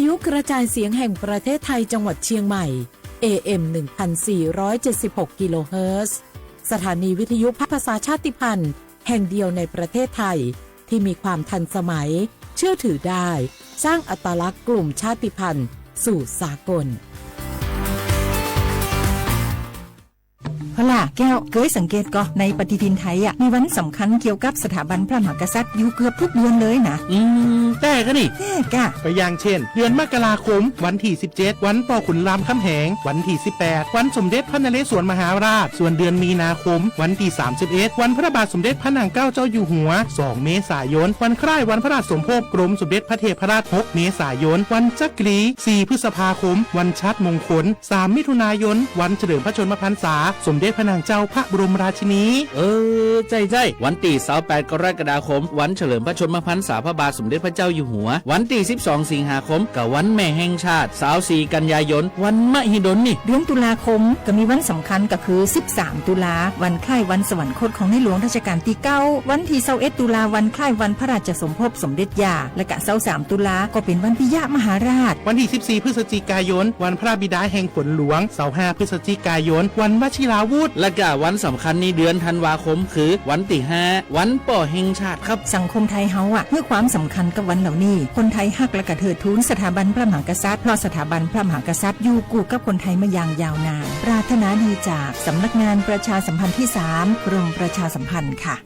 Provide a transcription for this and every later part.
ยุกระจายเสียงแห่งประเทศไทยจังหวัดเชียงใหม่ AM 1476 กิโลเฮิรตซ์สถานีวิทยุภาษาชาติพันธุ์แห่งเดียวในประเทศไทยที่มีความทันสมัยเชื่อถือได้สร้างอัตลักษณ์กลุ่มชาติพันธุ์สู่สากลพล่ะแก้วเคยสังเกตก็ในปฏิทินไทยมีวันสำคัญเกี่ยวกับสถาบันพระมหากษัตริย์อยู่เกือบทุกเดือนเลยนะแต่ก็นี่กะก็อย่างเช่นเดือนมกราคมวันที่17วันป่อขุนรามคำแหงวันที่18วันสมเด็จพระนเรศวรมหาราชส่วนเดือนมีนาคมวันที่31วันพระบาทสมเด็จพระนางเกล้าเจ้าอยู่หัว2เมษายนวันคล้ายวันพระราชสมภพกรมสมเด็จพระเทพราช6เมษายนวันจักรี4พฤษภาคมวันชัดมงคล3มิถุนายนวันเฉลิมพระชนมพรรษาสมเด็จพระนางเจ้าพระบรมราชินีใจวันที่28กรกฎาคมวันเฉลิมพระชนมพรรษาพระบาทสมเด็จพระเจ้าอยู่หัววันที่12สิงหาคมกับวันแม่แห่งชาติ24กันยายนวันมหิดลนี่เดือนตุลาคมก็มีวันสำคัญก็คือ13ตุลาวันคล้ายวันสวรรคตของในหลวงรัชกาลที่9วันที่21ตุลาวันคล้ายวันพระราชสมภพสมเด็จย่าและก็23ตุลาก็เป็นวันปิยมหาราชวันที่14พฤศจิกายนวันพระบิดาแห่งฝนหลวง25พฤศจิกายนวันวชิราวุธและก็วันสำคัญในเดือนธันวาคมคือวันที่5วันป่อแห่งชาติครับสังคมไทยเฮาเมื่อความสำคัญกับวันเหล่านี้คนไทยฮักและก็เทิดทูนสถาบันพระมหากษัตริย์เพราะสถาบันพระมหากษัตริย์อยู่คู่กับคนไทยมาอย่างยาวนานปรารถนาดีจากสำนักงานประชาสัมพันธ์ที่3กรมประชาสัมพันธ์ค่ะ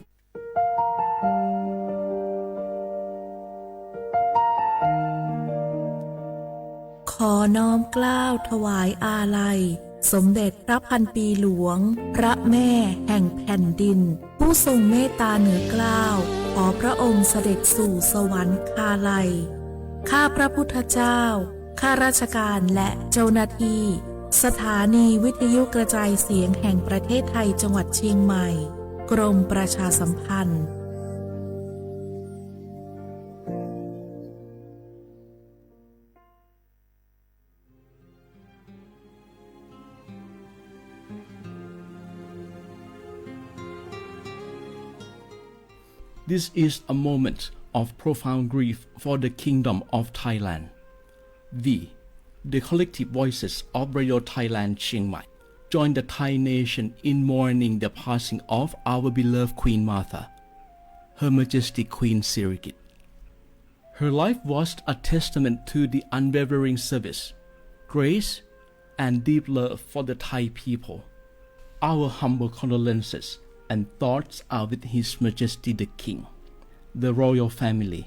ขอน้อมเกล้าถวายอาลัยสมเด็จพระพันปีหลวงพระแม่แห่งแผ่นดินผู้ทรงเมตตาเหนือเกล้าขอพระองค์เสด็จสู่สวรรคาลัยข้าพระพุทธเจ้าข้าราชการและเจ้าหน้าที่สถานีวิทยุกระจายเสียงแห่งประเทศไทยจังหวัดเชียงใหม่กรมประชาสัมพันธ์ This is a moment of profound grief for the Kingdom of Thailand. We, the collective voices of Radio Thailand Chiang Mai, join the Thai nation in mourning the passing of our beloved Queen Martha, Her Majesty Queen Sirikit. Her life was a testament to the unwavering service, grace, and deep love for the Thai people. Our humble condolences and thoughts are with His Majesty the King, the royal family,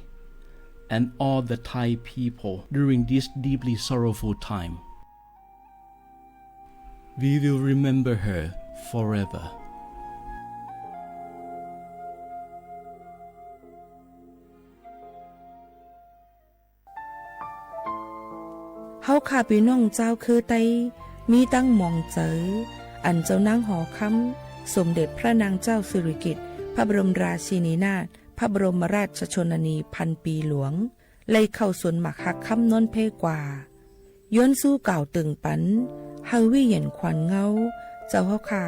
and all the Thai people during this deeply sorrowful time. We will remember her forever. เฮาข้าพี่น้องเจ้าคือไตมีตั้งหม่องเจออันเจ้านางหอคำสมเด็จพระนางเจ้าสิริกิติ์พระบรมราชินีนาถพระบรมราชชนนีพันปีหลวงเลยเข้าสวนหมักหักคำนนเพกว่าย้อนสู้เก่าตึงปันเฮาวิเย็นขวัญเงาเจ้าเฮาข้า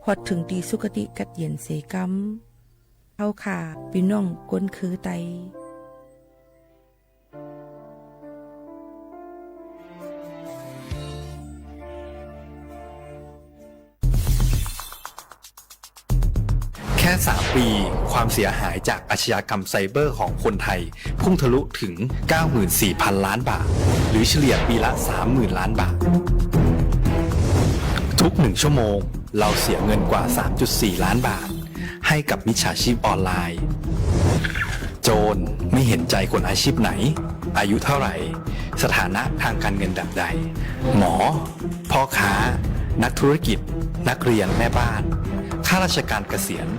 ฮอดถึงตีสุคติกัดเย็นเสกำเฮาข้าพี่น้องก้นคือไตแค่3 ปีความเสียหายจากอาชญากรรมไซเบอร์ของคนไทยพุ่งทะลุถึง 94,000 ล้านบาทหรือเฉลี่ยปีละ 30,000 ล้านบาททุก1 ชั่วโมงเราเสียเงินกว่า 3.4 ล้านบาทให้กับมิจฉาชีพออนไลน์โจรไม่เห็นใจคนอาชีพไหนอายุเท่าไหร่สถานะทางการเงินแบบใดหมอพ่อค้านักธุรกิจนักเรียนแม่บ้านข้าราชการเกษียณ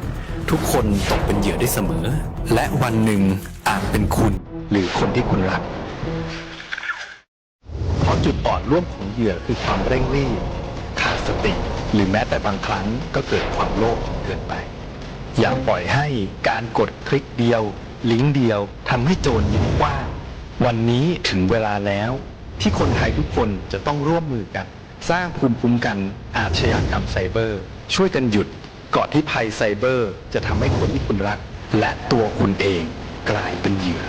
ทุกคนตกเป็นเหยื่อได้เสมอและวันหนึ่งอาจเป็นคุณหรือคนที่คุณรักเพราะจุดอ่อนร่วมของเหยื่อคือความเร่งรีบขาดสติหรือแม้แต่บางครั้งก็เกิดความโลภเกินไปอย่าปล่อยให้การกดคลิกเดียวลิงก์เดียวทำให้โจรยิ้มกว้างวันนี้ถึงเวลาแล้วที่คนไทยทุกคนจะต้องร่วมมือกันสร้างภูมิคุ้มกันอาชญากรรมไซเบอร์ช่วยกันหยุดก่อนที่ภัยไซเบอร์จะทำให้คนที่คุณรักและตัวคุณเองกลายเป็นเหยื่อ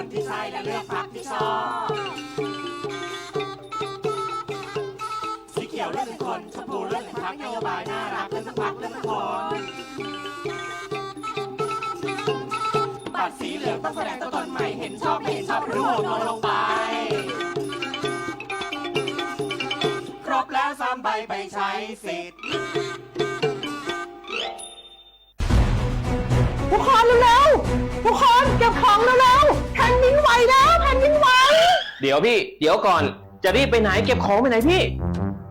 คนที่ใช่และเลือกพรรคที่ชอบสีเขียวเลือกถึงคนชมพูเลือกถึงพรรคนโยบายน่ารักเลือกทุกพรรคเลือกทุกคนบัตรสีเหลืองต้องแสดงตัวตนใหม่เห็นชอบไม่เห็นชอบหรือโหวตโนลงไปครบแล้ว3 ใบไปใช้สิทธิ์ทุกคนเร็วๆทุกคนเก็บของเร็วๆแผ่นดินไหวแล้วแผ่นดินไหวเดี๋ยวพี่เดี๋ยวก่อนจะรีบไปไหนเก็บของไปไหนพี่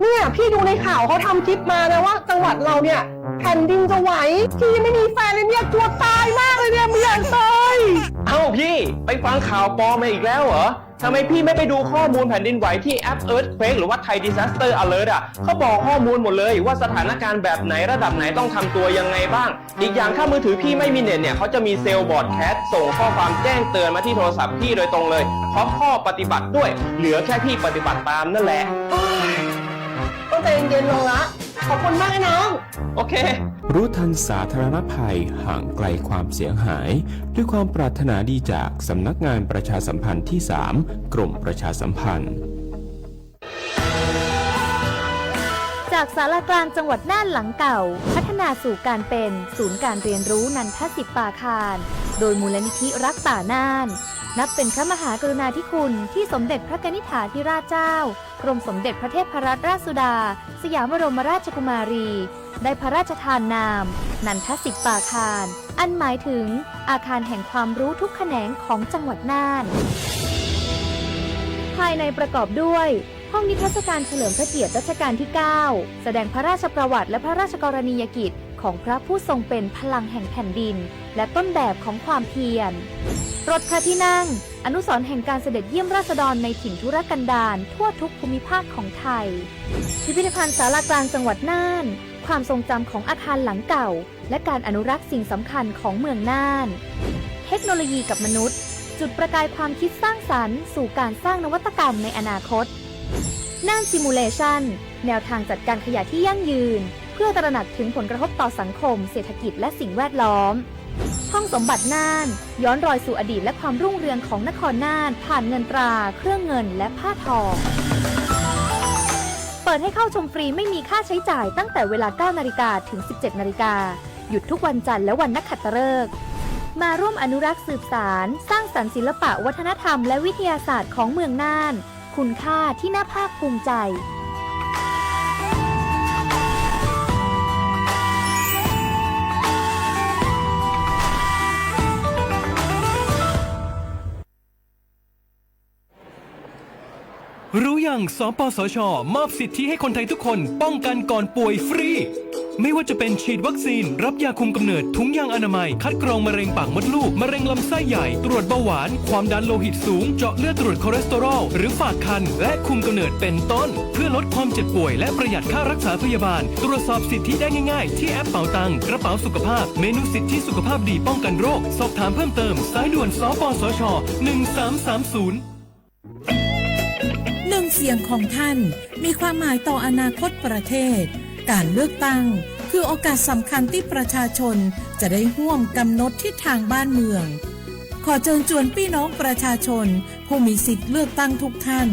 เนี่ยพี่ดูในข่าวเขาทำคลิปมานะว่าจังหวัดเราเนี่ยแผ่นดินจะไหวพี่ไม่มีแฟนเลยเนี่ยกลัวตายมากเลยเนี่ยไม่อยากตาย เอ้าพี่ไปฟังข่าวปลอมมาอีกแล้วเหรอทำไมพี่ไม่ไปดูข้อมูลแผ่นดินไหวที่แอป Earthquake หรือว่า Thai Disaster Alert อ่ะเขาบอกข้อมูลหมดเลยว่าสถานการณ์แบบไหนระดับไหนต้องทำตัวยังไงบ้างอีกอย่างถ้ามือถือพี่ไม่มีเน็ตเนี่ยเขาจะมีเซลล์บอร์ดแคสส่งข้อความแจ้งเตือนมาที่โทรศัพท์พี่โดยตรงเลยพร้อมข้อปฏิบัติด้วยเหลือแค่พี่ปฏิบัติตามนั่นแหละต้องใจเย็นๆลงละขอบคุณมากน้องโอเครู้ทันสาธารณภัยห่างไกลความเสียหายด้วยความปรารถนาดีจากสำนักงานประชาสัมพันธ์ที่ 3 กรมประชาสัมพันธ์จากศาลากลางจังหวัดน่านหลังเก่าพัฒนาสู่การเป็นศูนย์การเรียนรู้นันทศิษย์ป่าคารโดยมูลนิธิรักป่าน่านนับเป็นพระมหากรุณาธิคุณที่สมเด็จพระกนิษฐาธิราชเจ้ากรมสมเด็จพระเทพรัตนราชสุดาสยามบรมราชกุมารีได้พระราชทานนามนันทศิษย์ป่าคารอันหมายถึงอาคารแห่งความรู้ทุกแขนงของจังหวัดน่านภายในประกอบด้วยห้องนิทรรศการเฉลิมพระเกียรติรัชกาลที่ 9 แสดงพระราชประวัติและพระราชกรณียกิจของพระผู้ทรงเป็นพลังแห่งแผ่นดินและต้นแบบของความเพียรรถพระที่นั่งอนุสรณ์แห่งการเสด็จเยี่ยมราษฎรในถิ่นทุรกันดารทั่วทุกภูมิภาคของไทยพิพิธภัณฑ์ศาลากลางจังหวัดน่านความทรงจำของอาคารหลังเก่าและการอนุรักษ์สิ่งสำคัญของเมืองน่านเทคโนโลยีกับมนุษย์จุดประกายความคิดสร้างสรรค์สู่การสร้างนวัตกรรมในอนาคตน่านซิมูเลชันแนวทางจัดการขยะที่ยั่งยืนเพื่อตระหนักถึงผลกระทบต่อสังคมเศรษฐกิจและสิ่งแวดล้อมห้องสมบัติน่านย้อนรอยสู่อดีตและความรุ่งเรืองของนครน่านผ่านเงินตราเครื่องเงินและผ้าทองเปิดให้เข้าชมฟรีไม่มีค่าใช้จ่ายตั้งแต่เวลา 9 นาฬิกาถึง 17 นาฬิกาหยุดทุกวันจันทร์และวันนักขัตฤกษ์มาร่วมอนุรักษ์สืบสานสร้างสรรค์ศิลปะวัฒนธรรมและวิทยาศาสตร์ของเมืองน่านคุณค่าที่น่าภาคภูมิใจรู้ยังสปสช.มอบสิทธิให้คนไทยทุกคนป้องกันก่อนป่วยฟรีไม่ว่าจะเป็นฉีดวัคซีนรับยาคุมกำเนิดถุงยางอนามัยคัดกรองมะเร็งปากมดลูกมะเร็งลำไส้ใหญ่ตรวจเบาหวานความดันโลหิตสูงเจาะเลือดตรวจคอเลสเตอรอลหรือฝากครรภ์และคุมกำเนิดเป็นต้นเพื่อลดความเจ็บป่วยและประหยัดค่ารักษาพยาบาลตรวจสอบสิทธิได้ง่ายๆที่แอปเป๋าตังกระเป๋าสุขภาพเมนูสิทธิสุขภาพดีป้องกันโรคสอบถามเพิ่มเติมสายด่วนสปสช1330หนึ่งเสียงของท่านมีความหมายต่ออนาคตประเทศการเลือกตั้งคือโอกาสสำคัญที่ประชาชนจะได้ร่วมกำหนดทิศทางบ้านเมืองขอเชิญชวนพี่น้องประชาชนผู้มีสิทธิ์เลือกตั้งทุกท่าน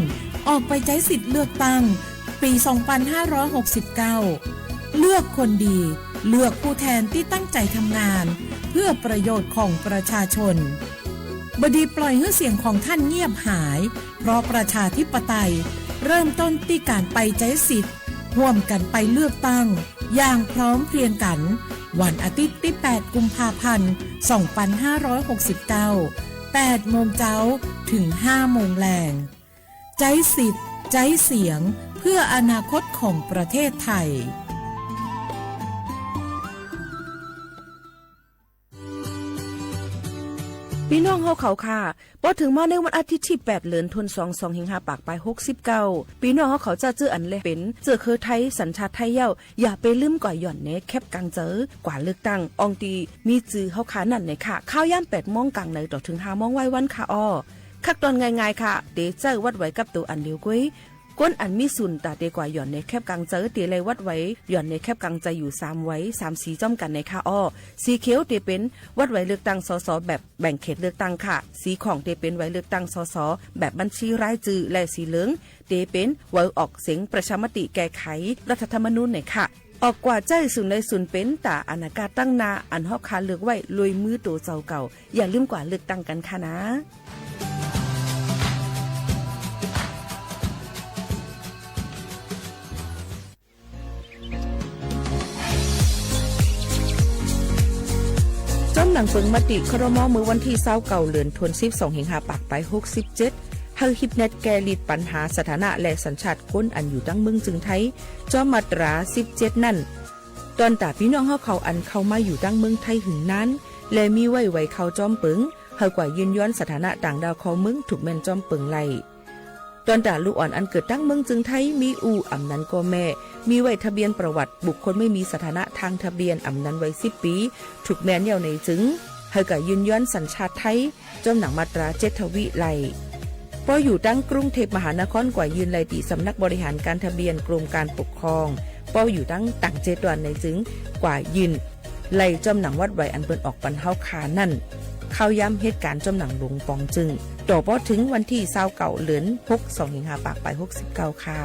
ออกไปใช้สิทธิ์เลือกตั้งปี 2569 เลือกคนดีเลือกผู้แทนที่ตั้งใจทำงานเพื่อประโยชน์ของประชาชนบดีปล่อยให้เสียงของท่านเงียบหายเพราะประชาธิปไตยเริ่มต้นที่การไปใช้สิทธิ์ร่วมกันไปเลือกตั้งอย่างพร้อมเพรียงกันวันอาทิตย์ที่ 8 กุมภาพันธ์ 2569 8 โมงเช้าถึง 5 โมงแลงใช้สิทธิ์ใช้เสียงเพื่ออนาคตของประเทศไทยพี่น้องเฮาเขาค่ะพอถึงมาในวันอาทิตย์ที่8เดือนธันวาคม25ปากปลาย69พี่น้องเฮาเขาจะเจออันเลยเป็นเจอคือไทยสัญชาติไทยเย้าอย่าไปลืมก่อยหย่อนเนแคบกังเจอกว่าเลือกตั้งอองตีมีจื้อเฮาขานั่นไหนค่ะข้าวย่ำ8 โมงกลางในต่อถึง 5 โมงไว้วันค่ะอ้อคักตอนง่ายๆค่ะเดเจอวัดไว้กับตัวอันเดียวกุ้ย ก้นอันมีสุนตาเตกว่าหย่อนในแคบกลางเจอเตเลยวัดไว้หย่อนในแคบกลางใจอยู่3ไว้3สีจ้อมกันในค่ะอ้อสีเขียวเตเป็นวัดไว้เลือกตั้งสสแบบแบ่งเขตเลือกตั้งค่ะสีของเตเป็นไว้เลือกตั้งสสแบบบัญชีรายชื่อและสีเหลืองเตเป็นไว้ออกเสียงประชามติแก้ไขรัฐธรรมนูญในค่ะออกกว่าใจสุนเลยสุนเป็นตาอนาคตตั้งนาอันฮอบคาเลือกไว้ลุยมือตัวเจ้าเก่าอย่าลืมกว่าเลือกตั้งกันค่ะนะจอมหนังเปิงมติครม.มือวันที่29เดือนธันวาคม2สิงหาปากไป67เฮาฮิปเน็ตแกลิดปัญหาสถานะและสัญชาติคนอันอยู่ตั้งเมืองจึงไทยจอมมาตรา17นั่นตอนตาพี่น้องเฮาเขาอันเข้ามาอยู่ตั้งเมืองไทยหึงนั้นและมีไว้เขาจอมเปิงเฮากว่ายืนย้อนสถานะต่างดาวเขาเมืองถูกแม่นจอมเปิงไล่ตอนตาลูกอ่อนอันเกิดตั้งเมืองจึงไทยมีอำนั้นก็แม่มีไว้ทะเบียนประวัติบุคคลไม่มีสถานะทางทะเบียนอำนั้นไว้10ปีถูกแม่นเยาวในจึงเฮากว่ายืนย้อนสัญชาติไทยจอมหนังมาตรา7ทวีไล่พออยู่ตั้งกรุงเทพมหานครกว่ายืนไล่ตีสำนักบริหารการทะเบียนกรมการปกครองพออยู่ตั้งต่างเจดวันในจึงกว่ายืนไล่จอมหนังวัดไว้อันเปิ้นออกปันเฮาคานั่นเข้าย้ำเหตุการณ์จอมหนังหลวงปองจึงต่อพอถึงวันที่29เดือน6 2สิงหาปากไป69ค่ะ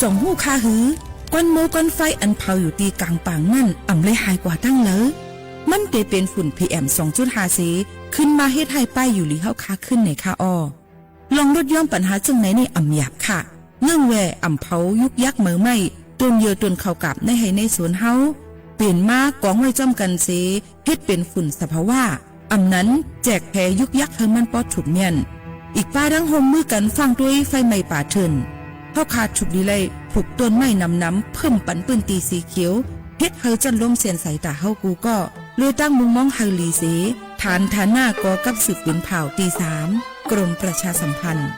จ่องหู้คาหือก้อนโมก้อนไฟอันเผาอยู่ตีกลางป่างนั่นอ่ำเลยหายกว่าตั้งเลยมันเตเป็นฝุ่น PM 2.5 สีขึ้นมาเฮ็ดให้ป้ายอยู่ลีเฮาคาขึ้นในคาอ้อลองลดย่อมปัญหาจึงไหนในอ่ำหยาบค่ะเงื่องแวอ่ำเผายุกยักเหมือไม่ต้นเยอต้นเข้ากับในให้ในสวนเฮาเปลี่ยนมากองไว้จ้อมกันเสเฮ็ดเป็นฝุ่นสภาวะอ่ำนั้นแจกแพยุกยักเฮามันปอดถูกเมียนอีกป้าดังห่มมือกันฟังด้วยไฟไหม้ป่าเถินเฮาขาดฉุกดีเลยผูกต้นไม้น้ำเพิ่มปันปืนตีสีเขียวเฮ็ดเฮาจันลมเสียนใสตาเฮากูก็เลยตั้งมุงมองเฮาลีเสฐานหน้ากอกับสืบปืนเผาตี3กรมประชาสัมพันธ์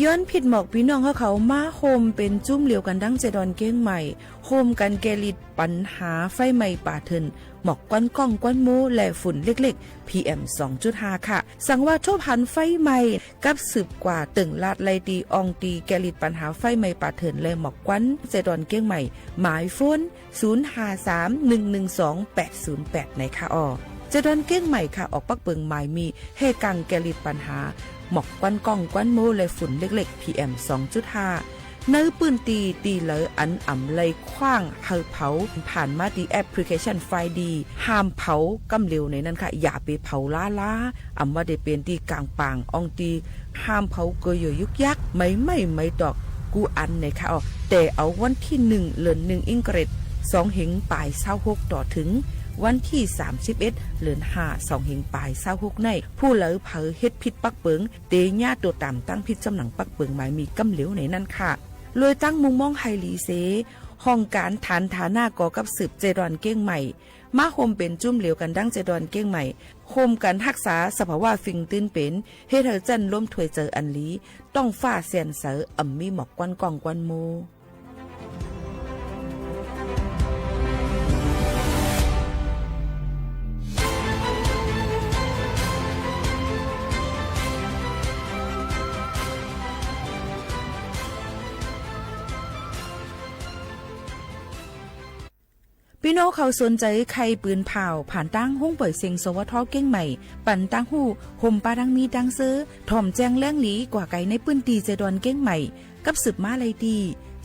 ย้อนผิดหมอกพี่น้องเขามาโฮมเป็นจุ้มเหลียวกันดั้งเจดอนเก้งใหม่โฮมกันแกลิดปัญหาไฟไหม้ป่าเถินหมอกก้อนก้องก้อนโมและฝุ่นเล็กๆ PM 2.5 ค่ะสั่งว่าทั่วพันไฟไหม้กับสืบกว่าตึงลาดไลตีอองตีแกลิดปัญหาไฟไหม้ป่าเถินและหมอกก้อนเจดอนเก้งใหม่หมายโฟน0531128808ในค่ะอ้อเจดอนเก้งใหม่ค่ะออกปักเปิงหมายมีเฮกังแกลิดปัญหาหมอกก้อนก้องก้อนโมและฝุ่นเล็กๆ PM 2.5 เนื้อปืนตีเหลออันอ่ำเลยคว้างเฮาเผาผ่านมาดีแอปพลิเคชันไฟดีห้ามเผากำเร็วในนั้นค่ะอย่าไปเผาล้าอ่ำว่าได้เป็นตีกลางป่างอองตีห้ามเผาเกยยุกยักไม่ตอกกูอันในค่ะแต่เอาวันที่1เดือน1อิงเกรด2เหงปลาย26ต่อถึงวันที่31เดือน5 2เหงปลาย26ในผู้เหลอเผาเฮ็ดพิษปักเปิงเตญ่าตัวตามตั้งพิษจำหนังปักเปิงหมายมีกำเหลวในนั้นค่ะเลยตั้งมุงมองไฮลีเซห้องการฐานฐานะก่อกับสืบเจดอนเก้งใหม่มาโฮมเป็นจุ่มเหลวกันดั้งเจดอนเก้งใหม่โฮมกันรักษาสภาวะฟิงตื้นเป็นเฮ็ดให้จันล้มถวยเจออันลีต้องฟ้าแสนเสออ่ำมีหมอกกวนกองกวนโมพี่น้องเขาสนใจใครปืนเผาผ่านตั้งห้องเปิดเสียงสวทเก้งใหม่ปั่นตั้งหูห่มปลาดังมีดังเซอถ่อมแจงแล้งหลีกว่าไก่ในปืนตีเจดอนเก้งใหม่กับสืบมาไลตี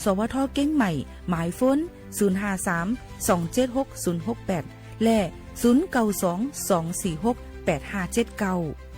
สวทเก้งใหม่หมายฟ้น053-276-068และ092-246-8579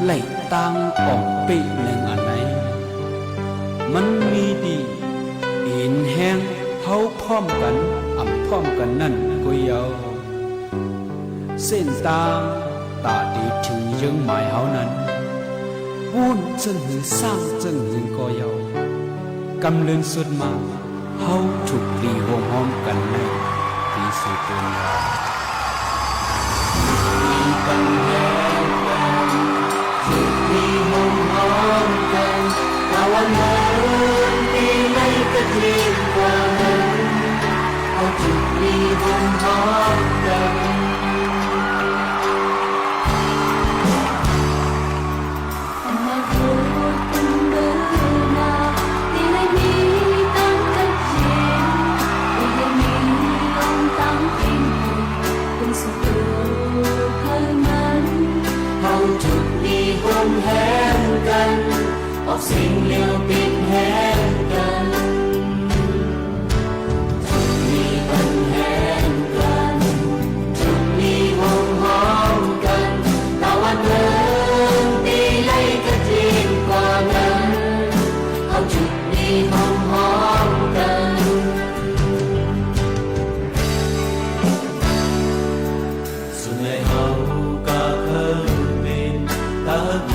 ไหลตั้งออกปีหนึ่งอันไหนมันมีดีอินแห้งเฮาพร้อมกันอ่ำพร้อมกันนั่นก็ยาวเส้นตางตาดีถึงยังหมายเฮานั้นวุ่นจึงหือสร้างจึงหือก็ยาวกำเลือนสุดมาเฮาถูกดีห้องห้อมกันในปีสุดตัวยาวมีกันแห่งกันถูกดีห้องห้อมกันตะวันเดินปีในกระทิงกว่านั้นเฮาถูกดีห้องห้อมกันสิ่งเลี้ยวปิดแห้งกันทุกมีปัญแห้งกันทุกมีห้องห้องกันตะวันเดินตีไล่กระทิงกว่านั้นเอาทุกมีห้องห้องกันส่วนในเฮาก็เคยเป็นตาค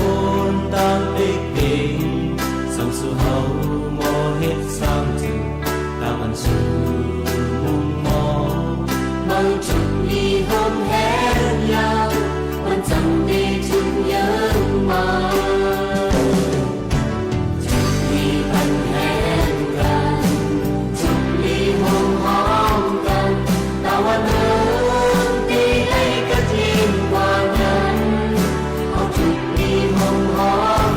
นตามติดสู่เฮาโมหิตสร้างถึงตามมันสู่มุมมองมันจุดมีห้องแห้งยาวมันจำดีถึงเยอะมาจุดมีปัญแห้งกันจุดมีห้องห้องกันตะวันเดินตีให้กระทิงกว่านั้นเอาจุดมีห้องห้อง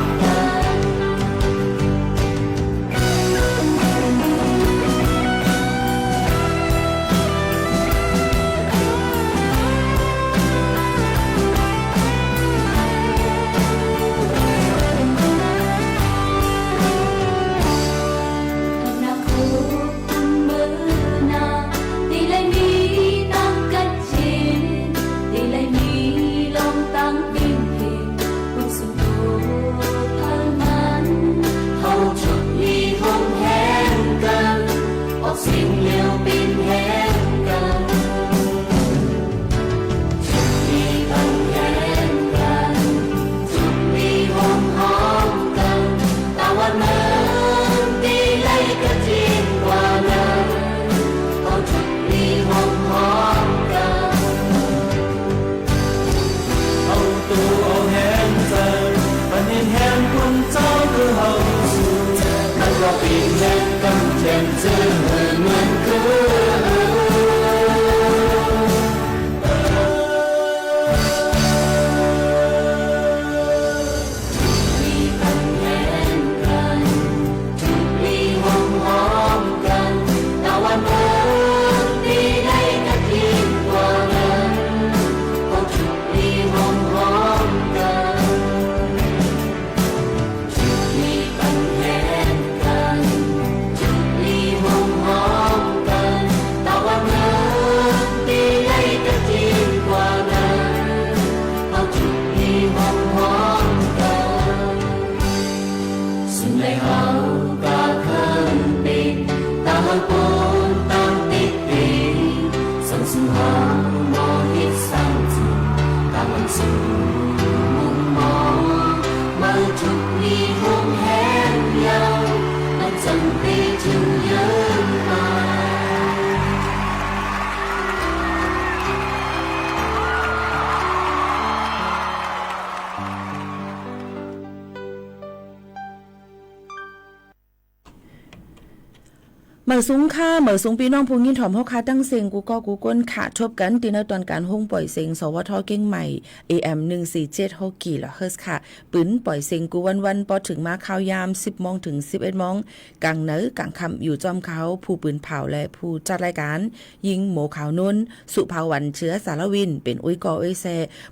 เหมือสูงค่าเหมือสูงพี่น้องผู้ยินถ่อมเฮาคาตั้งเสียงกูก็กูก้นขาชบกันตีในตอนการห้องปล่อยเสียงสวทเก่งใหม่ AM 147กิโลเฮิรตซ์ค่ะปืนปล่อยเสียงกูวันๆพอถึงมาข่าวยาม10 โมงถึง 11 โมงกลางเนื้อกลางค่ำอยู่จอมเขาผู้ปืนเผาและผู้จัดรายการยิงหมูขาวนุ่นสุภาวันเชื้อสารวินเป็นอุ้ยกออุ้ยแซ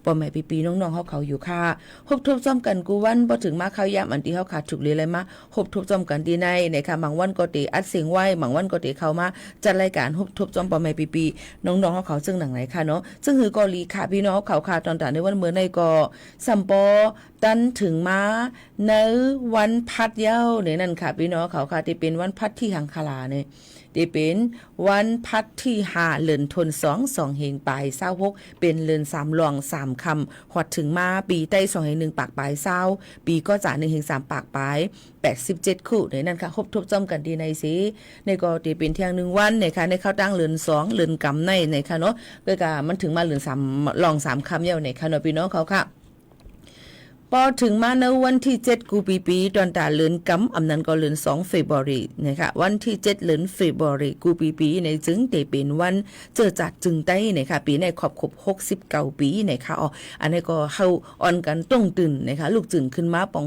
ปอแม่ปีๆน้องๆเฮาเขาอยู่ค่ะฮบทบจอมกันกูวันพอถึงมาข่าวยามอันที่เฮาขาดถูกเลยมาฮบทบจอมกันดีในค่ะบางวันก็ติอัดเสียงไว้ บางวันก็เตเข้ามาจัดรายการทบจอมปอแม่ปีๆน้องๆเขาซึ่งหนังไหนค่ะเนาะซึ่งคือกอลีค่ะพี่น้องเขาค่ะตอนในวันเมื่อในก็สัมปอตันถึงมาในวันพัดเย้าเนี่ยนั่นค่ะพี่น้องเขาค่ะที่เป็นวันพัดที่หังคลาเนี่ยที่เป็นวันพัดที่5เดือนธันวาคม2เฮงปลาย26เป็นเดือน3รอง3คำฮอดถึงมาปีใต้2เฮง1ปากปลาย20ปีก็จะ1เฮง3ปากปลาย87คู่ในนั้นค่ะครบทบจอมกันดีในสิในก็ที่เป็นเที่ยง1วันในค่ะในเข้าตั้งเดือน2เดือนกำในค่ะเนาะก็กะมันถึงมาเดือน3รอง3คำเย้าในค่ะเนาะพี่น้องเขาค่ะพอถึงมาในวันที่7กูปีตอนตาเลือนกำอำนั้นก็เลือน2เฟบรุรีนะคะวันที่7เลือนเฟบรุรีกูปีในจึงได้เป็นวันเจอจัดจึงได้นะคะปีในครบ69ปีนะคะอ๋ออันนี้ก็เฮาอ่อนกันต้องตื่นนะคะลูกตื่นขึ้นมาปอง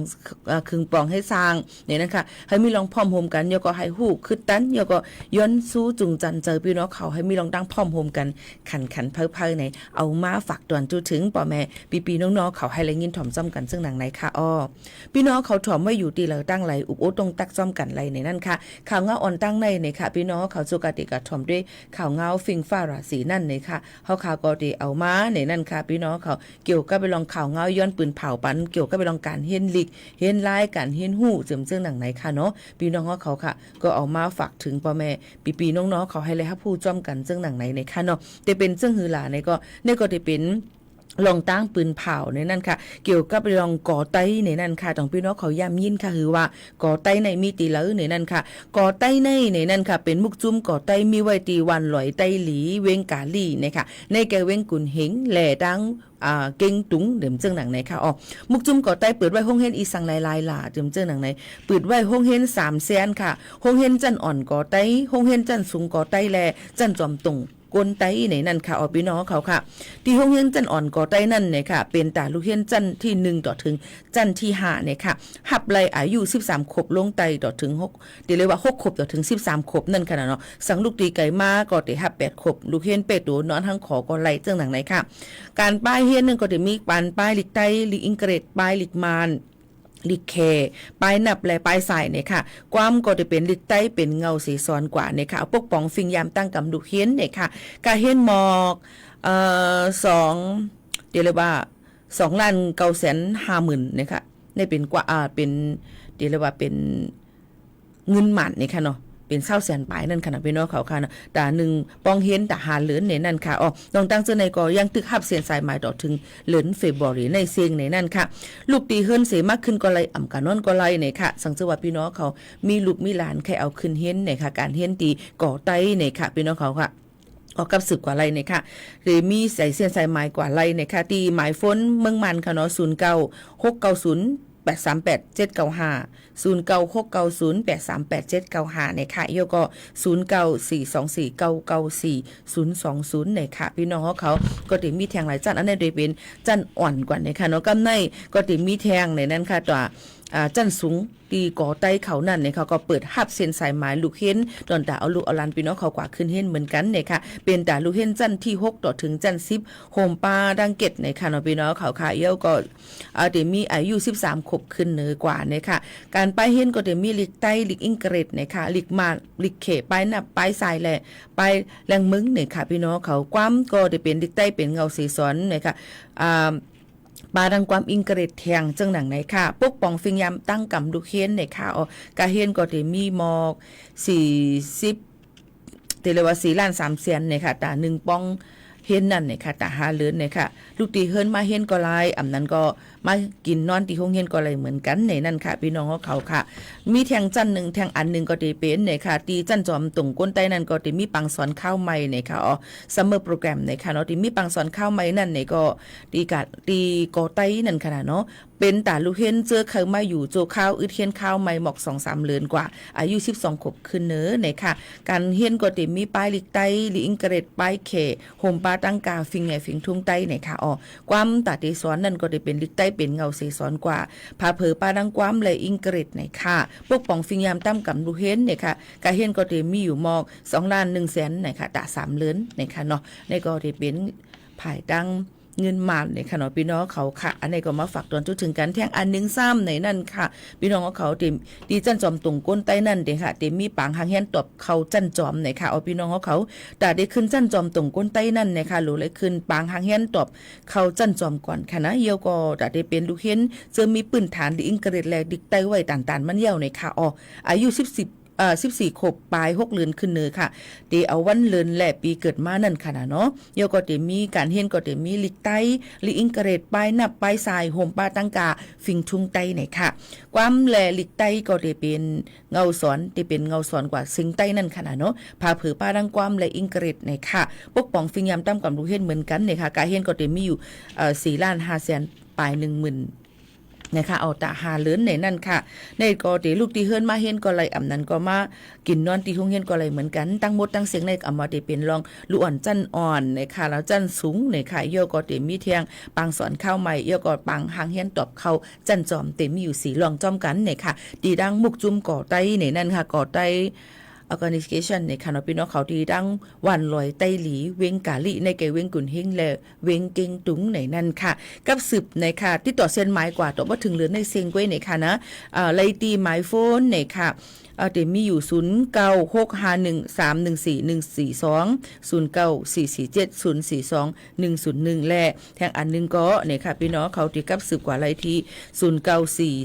ครึ่งปองให้สร้างเนี่ยนะคะให้มีลองพร้อมโฮมกันยก็ให้ฮู้คือตันยก็ย้อนสู้จุงจันเจอพี่น้องเขาให้มีลองตั้งพร้อมโฮมกันขันเพ้อๆในเอามาฝากตวนจุถึงป่อแม่ปีน้องๆเขาให้แลยินถ่อมซ้ำกันซึ่งหนังไหนค่ะอ้อพี่น้องเขาถ่อมไว้อยู่ตีเราตั้งไหลอุบโอตรงตักซ้อมกันไหลในนั่นค่ะข่าวเงาอ่อนตั้งในค่ะพี่น้องเขาสุกติกะถ่อมด้วยข่าวเงาฟิงฟ้าราศีนั่นในค่ะเขาข่าวก็ดีเอามาในนั่นค่ะพี่น้องเขาเกี่ยวกับไปลองข่าวเงาย้อนปืนเผาปันเกี่ยวกับไปลองการเฮียนลิกเฮียนลายการเฮียนหู้เจิมซึ่งหนังไหนค่ะเนาะพี่น้องเขาค่ะก็เอามาฝากถึงพ่อแม่ปีน้องๆเขาให้เลยครับผู้จ้อมกันซึ่งหนังไหนในค่ะเนาะแต่เป็นซึ่งหือหลาในก็จะเป็นลองตั้งปืนเผาในนั่นค่ะเกี่ยวกับลองก่อไต้ในนั่นค่ะต้องพี่น้องเขาย้ำยินค่ะคือว่าก่อไต้ในมีตีแล้วในนั่นค่ะก่อไต้ในนั่นค่ะเป็นมุกจุ้มก่อไต้มีไว้ตีวันลอยไต้หลีเวงกาลี่นะคะในแกเวงกุนเหงแหล่ดังเก่งตุงเดิมเจิ้งหนังไหนค่ะอ๋อมุกจุ้มก่อไต้เปิดไว้ห้องเฮ็นอีสังลายล่ะเดิมเจิ้งหนังไหนเปิดไว้ห้องเฮ็น3แสนค่ะห้องเฮ็นจันอ่อนก่อไต้ห้องเฮ็นจันสูงก่อไต้แลจันจอมตงกนไต้ในนั่นค่ะพี่น้องเขาค่ะที่ห้องเฮียนจันอ่อนก่อไต้นั่นเนี่ยค่ะเป็นตาลูกเฮียนจันที่1ต่อถึงจันที่5เนี่ยค่ะหับไหลอายุ13ขวบลงไตต่อถึง6เดี๋ยวเลยว่า6ขวบต่อถึง13ขวบนั่นค่ะเนาะสังลูกตีไก่มาก็ได้หับ8ขวบลูกเฮียนเป็ดโดนอนทั้งขอก็ไหลเจังหนังไหนค่ะการป้ายเฮียนนึงก็ได้มีปานป้ายลิกไต้ลิกอิงเกรดป้ายลิกมานลิกเคปลายนับและปลายสายเนี่ยค่ะความก็จะเป็นลิกใต้เป็นเงาสีซ้อนกว่าเนี่ยค่ะปกป้องฟิงยามตั้งกำดุเฮียนเนี่ยค่ะกาเฮียนหมอก2เดี๋ยวเลยว่า2,950,000เนี่ยค่ะได้เป็นกว่าเป็นเดี๋ยวเลยว่าเป็นเงินหมันเนี่ยค่ะเนาะเป็น20,000,000ปลายนั่นค่ะพี่น้องเขาค่ะตา1ปองเฮียนตาหาเหลือนในนั่นค่ะอ๋อต้องตั้งเจอในก็ยังตึกหับเสียนสายหมายต่อถึงเหลือนเฟบรุรีในเซียงในนั่นค่ะลูกตีเฮิรนเสมากขึ้นก็ไลอ่ำกานอนก็ไลเนี่ยค่ะสังเจอว่าพี่น้องเขามีลูกมีหลานแค่เอาขึ้นเฮียนเนี่ยค่ะการเฮียนตีก่อไต้เนี่ยค่ะพี่น้องเขาค่ะออกกับสืบกว่าไรเนี่ยค่ะหรือมีใส่เสียนสายหมายกว่าไรเนี่ยค่ะตีหมายฝนเมืองมันค่ะเนาะ0969083875 0969083875ในค่ะโยก็09424994 ในค่ะพี่น้องเขาก็ติมีแทงหลายจันอันนี้โดยเป็นจันอ่อนกว่าในค่ะเนาะกำในก็ติมีแทงในนั้นค่ะตัวจันสูงตีก่อไต้เขานั่นเนี่ยเขาก็เปิดหับเส้นสายหมายลูกเห็นตอนตาเอาลูกเอาลานพี่น้องเขากว่าขึ้นเห็นเหมือนกันเนี่ยค่ะเป็นตาลูกเห็นจันที่6ต่อถึงจัน10โฮมปลาดังเก็ดในค่ะเนาะพี่น้องเขาค่ะเยาก็เดี๋ยวมีอายุ13ขวบขึ้นเหนือกว่าเนี่ยค่ะการไปเห็นก็เดี๋ยวมีลิกใต้ลิกอิงเกรดเนี่ยค่ะลิกมาลิกเขไปนับไปสายแหละไปแรงมึงเนี่ยค่ะพี่น้องเขาความก็เดี๋ยวเป็นลิกใต้เป็นเงาสีซ้อนเนี่ยค่ะปาดังความอิงเกรดแทงจังหนังไหนค่ะปกป้องฟิงยามตั้งกำดูเฮียนในค่ะอ๋อกาเฮียนก็ได้มีหมอก40เตเลว่า4,300,000เนี่ยค่ะตา1ป้องเฮียนนั่นเนี่ยค่ะตาหาเลือนเนี่ยค่ะลูกตีเฮิรนมาเฮียนก็ไล่อำนั้นก็มากินนอนที่ห้องเฮียนก็ไล่เหมือนกันในนั่นค่ะพี่น้องเขาค่ะมีแทงจัน1แทงอัน1ก็ได้เป็นเนี่ยค่ะตีจันจอมตรงก้นใต้นั่นก็ได้มีปังสอนข้าวใหม่เนี่ยค่ะอ๋อซัมเมอร์โปรแกรมเนี่ยค่ะเนาะที่มีปังสอนข้าวใหม่นั่นเนี่ยก็ตีก่อไต้นั่นค่ะเนาะเป็นตาลูกเฮียนเจอเขามาอยู่โจข้าวอึดเฮียนข้าวใหม่หมอก 2-3 เดือนกว่าอายุ12ขวบขึ้นเนอเนี่ยค่ะการเฮียนก็ได้มีป้ายลิกใต้ลิอิงเกรดป้ายเขโฮมปาตั้งกาฟิงไงฟิงทุ่งใต้เนี่ยค่ะอ๋อความตาตีสอนนั่นก็ได้เป็นลิกใต้เป็นเงาสีสอนกว่าพาเผอปาดังความเลยอิงเกรดเนี่ยค่ะปกป้องฟิงยามตั้มกับลูกเฮียนเนี่ยค่ะกาเฮียนก็ได้มีอยู่หมอก2,100,000เนี่ยค่ะตา3 เดือนเนี่ยค่ะเนาะในก็ได้เป็นภายดัง เงินหมานในค่ะเนาะพี่น้องเขาค่ะอันนี้ก็มาฝากตอนจุดถึงกันแท่งอันนึงซ้ำในนั่นค่ะพี่น้องเขาเต็มดีจันจอมตรงก้นใต้นั่นเด้ค่ะเต็มมีปางหางแฮนตบเขาจันจอมในค่ะเอาพี่น้องเขาแต่ได้ขึ้นจันจอมตรงก้นใต้นั่นในค่ะหรือเลยขึ้นปางหางแฮนตบเขาจันจอมก่อนค่ะนะเยียวก็แต่ได้เป็นลูกเห็นจะมีปืนฐานดิอิงเกรดแลดิกไต้ไว้ต่างๆมันเยี่ยวในค่ะอายุ14 ขบปลาย6 เดือนขึ้นเนอค่ะเดเอาวันเลินแหละปีเกิดมานั่นค่ะนะเนาะเยาก็เดมีการเฮียนก็เดมีลิกไตลิอิงเกรดปลายนับปลายสายโฮมปาตังกาฟิงทุงไตไหนค่ะความแลลิกไตก็เดเป็นเงาสอนเดเป็นเงาสอนกว่าสิงไตนั่นค่ะนะเนาะพาเผือปาดังความแลอิงเกรดไหนค่ะปกป้องฟิงยามตามกับลูกเฮียนเหมือนกันไหนค่ะการเฮียนก็เดมีอยู่4,500,000ปลาย 10,000นะคะเอาตาหาเลินในนั่นค่ะในก็เดลูกที่เฮิรนมาเห็นก็เลยอำนั้นก็มากินนอนที่ห้องเฮียนก็เลยเหมือนกันตั้งหมดตั้งเสียงในอำมาเดเป็นรองลูกอ่อนจันอ่อนในค่ะแล้วจันสูงในค่ะเยอะก็เดมีเทียงปังสอนข้าวใหม่เยอะก็ปังหางเฮียนตอบเข้าจันจอมเต็มมีอยู่4รองจอมกันในค่ะดีดังมุกจุ่มก่อไต้ในนั่นค่ะก่อไต้organization ในค่ะเนาะพี่น้องเขาที่ดังวันลอยไต้หลีเวงกาลีในแกเวงกุนเฮงและเวงเกงตุงในนั่นค่ะกับสืบในค่ะที่ต่อเส้นไม้กว่าต่อว่าถึงเหลือในเซียงก้วยในค่ะนะไลตีไม้โฟนในค่ะเดี๋ยวมีอยู่0965131442 และแทงอันนึงก็เนี่ยค่ะพี่น้องเขาที่กับสืบกว่าไรที่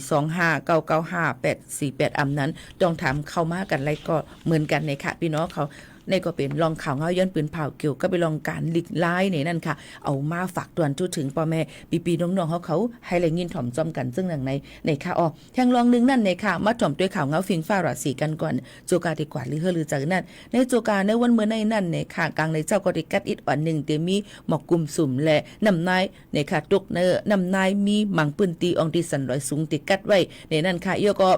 0942599548อำนั้นต้องถามเข้ามากันไรก็เหมือนกันในค่ะพี่น้องเขาในก็เป็นลองข่าวเงาย้อนปืนเผาเกี่ยวก็ไปลองการลิกไล่ในนั่นค่ะเอามาฝากตวนจุดถึงพ่อแม่ปีน้องๆเขาให้แรงยินถ่อมจอมกันซึ่งในค่ะแทงลองนึงนั่นในค่ะมาถ่อมด้วยข่าวเงาฟิงฟ้าราศีกันก่อนโจกาดีกว่าหรือเฮอหรือจากนั่นในโจกาในวันเมื่อในนั่นในค่ะกลางในเจ้าก็ได้กัดอิดอ่อนหนึ่งเตมีหมอกกลุ่มสุ่มและนำนายในค่ะตกเนอนำนายมีหมังปืนตีองดีสันลอยสูงติดกัดไว้ในนั่นค่ะเยอะก็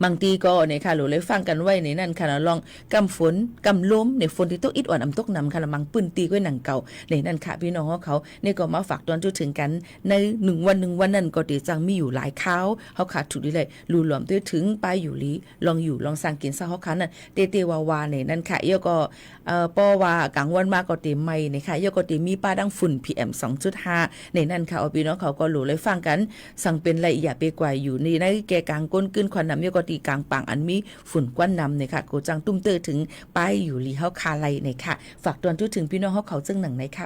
บางทีก็เนี่ยค่ะหรือเลยฟังกันไว้ในนั่นค่ะลองกำฝนกำลมในฝนที่ตกอิดอ่อนอำตกนำค่ะมังปืนตีก้อยหนังเก่าในนั่นค่ะพี่น้องเขาเนี่ยก็มาฝากตอนจุดถึงกันใน1 วันนั่นก็ตีจังมีอยู่หลายข้าวเขาขาดถูกดีเลยรูหลอมด้วยถึงไปอยู่ลีลองอยู่ลองสั่งกินซะเขาคันนั่นเตวาวาในนั่นค่ะเยอะก็ปอว่ากลางวันมาก็เตไม่ในค่ะเยอะก็เตมีป้าดังฝุ่น PM 2.5 ในนั่นค่ะพี่น้องเขาก็หลู่เลยฟังกันสั่งเป็นละเอียดไปกว่าอยู่ในแกกลางก้นกึ้นควันน้ำเยอะก็ตีกลางปังอันมีฝุ่นควันนำเนี่ยค่ะโกจังตุ้มเตอถึงป้ายอยู่ลีเฮาคาไลเนี่ยค่ะฝากตอนถึงพี่น้องเขาจึงหนังในค่ะ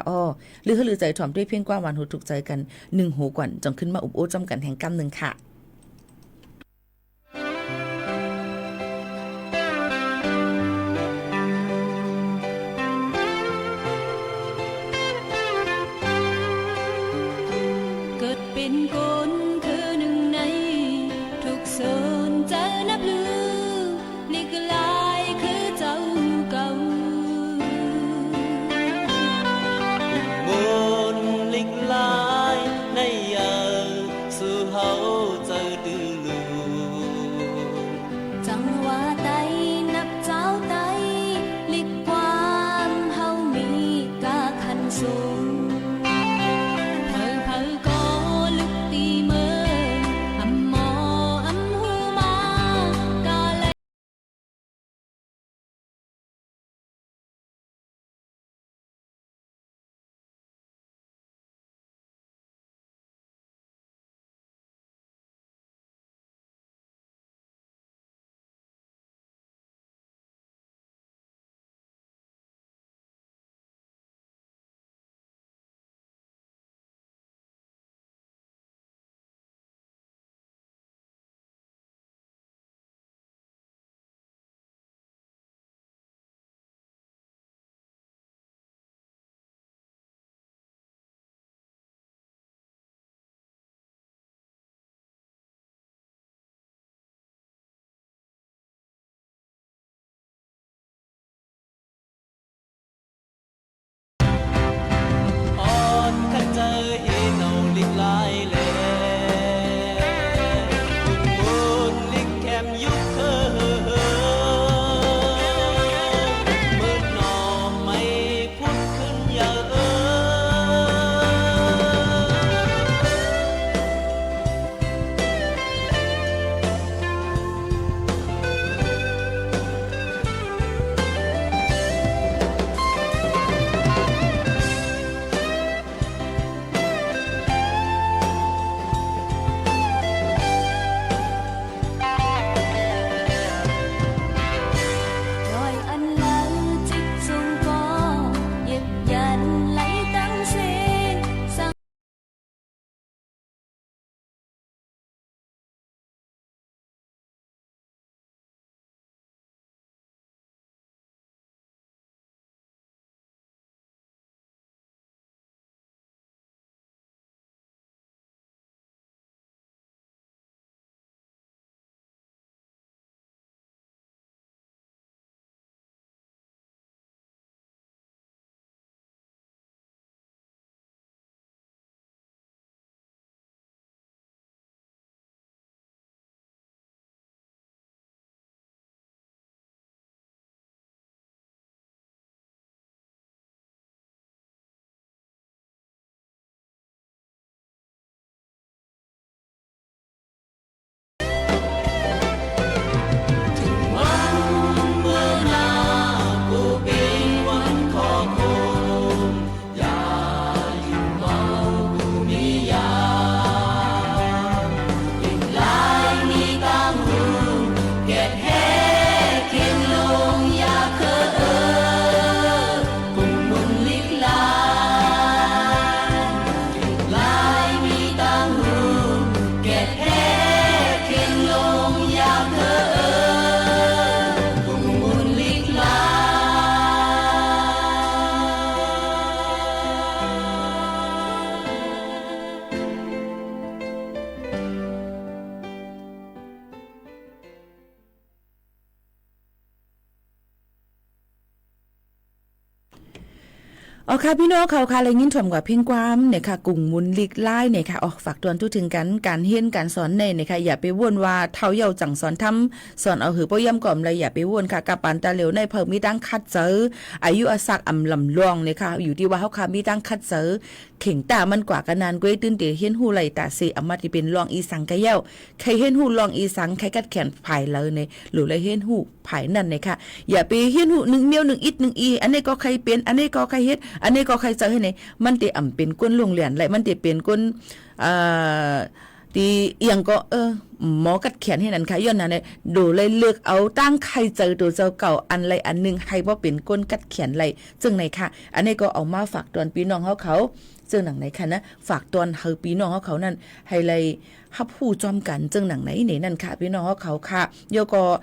หรือใจถ่อมด้วยเพียงกว่าวันหูถูกใจกัน1หูก่อนจังขึ้นมาอุบโอ้จำกันแห่งกำนึงค่ะเกิดเป็นคนคือหนึ่งในทุกโซนเจอนับลือนี่ก็ลายคือเจ้าเก่าบนลิกลายในยาสู่เฮาเจอดื้อลูจังหวะใดนับเจ้าใดลิกความเฮามีกาคันสูงเผอก็ลึกตี อ๋อค่ะพี่น้องเขาค่ะอะไรยินชมกับเพ่งความเนี่ยค่ะกลุ่มมุนลิกไล่เนี่ยค่ะฝากตวนทุถึงกันการเฮียนการสอนในเนี่ยค่ะอย่าไปว่นว่าเท่าเยาจังสอนทำสอนเอาหือป้อย่ำก่อมเลยอย่าไปว่นค่ะกับปันตาเหลวในเพิ่มมีดังคัดเจออายุอาศักอำลำลวงเนี่ยค่ะอยู่ที่ว่าเขาค่ะมีดังคัดเจอเข่งตามันกว่ากันนานกวยตื่นเตเฮียนหูไหลตาเสอมาที่เป็นลองอีสังกะเย้าใครเฮียนหูลองอีสังใครกัดแขนภายเลยเนี่ยหรือเลยเฮียนหูภายนั่นเนี่ยค่ะอย่าไปเฮียนหู1เมียว1อิด1อีอันนี้ก็ใครเป็นอันนี้ก็ใครเฮ็ดอันนี้ก็ใครเจอให้เนี่ยมันติอ่ำเป็นก้นโรงเรียนและมันติเป็นก้นตีเอียงก็หมอกัดเขียนให้นั่นค่ะย้อนนั้นเนี่ยดูเลยเลือกเอาตั้งใครเจอตัวเจ้าเก่าอันไรอันหนึ่งให้ว่าเป็นก้นกัดเขียนไรจึงไหนค่ะอันนี้ก็เอามาฝากตอนพี่น้องเขาจึงหนังไหนค่ะนะฝากตอนเฮาพี่น้องเขานั่นให้เลยฮับผู้จอมกันจึงหนังไหนนี่นั่นค่ะพี่น้องเขาค่ะโยก็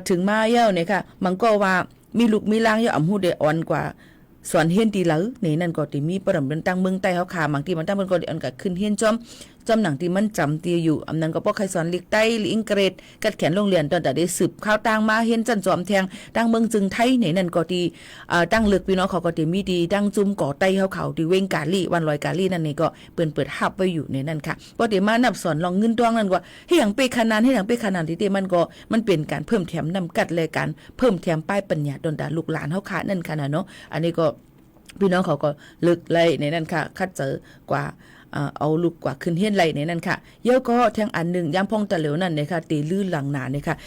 ถึงมาเย้าเนี่ยค่ะมันก็ว่ามีลูกมีล้างเย้าอ่ำหูเดอ่อนกว่าสอนเฮียนดีแล้วนี่นั่นก็ติมีประดมเป็นตั้งเมืองใต้เขาขาบางทีมันตั้งเมืองก็อันก็ขึ้นเฮียนจอมหนังที่มันจำตีอยู่อันนั้นก็เพราะใครสอนลิกใต้ลิอังกฤษกัดแขนโรงเรียนตอนแต่ได้สืบข้าวต่างมาเฮียนจันจอมแทงตั้งเมืองจึงไทยนี่นั่นก็ตีตั้งเลือกพี่น้องเขาก็ติมีดีตั้งจุ่มก่อไต้เขาที่เว้งกาลีวันลอยกาลีนั่นนี่ก็เปิดฮับไว้อยู่ในนั่นค่ะพอติมานับสอนลองเงินตวงนั่นว่าให้อย่างไปขนาดให้อย่างไปขนาดที่มันเป็นการเพิ่มแถมนำกัดเลยการเพิ่มแถมป้ายปัญญาดนดาลูกหลานเขาขานั่นค่ะเนาะอันนี้ก็พี่น้องเขาก็ลึกเลยในนั้นค่ะคัดเจอกว่าเอาลูกกว่าขึ้นเฮียนไหลในนั้นค่ะเยอะก็แทงอันหนึ่งย่ำพองตะเหลวนั่นเนี่ยค่ะตีลื่นหลังหนาเนี่ยค่ะ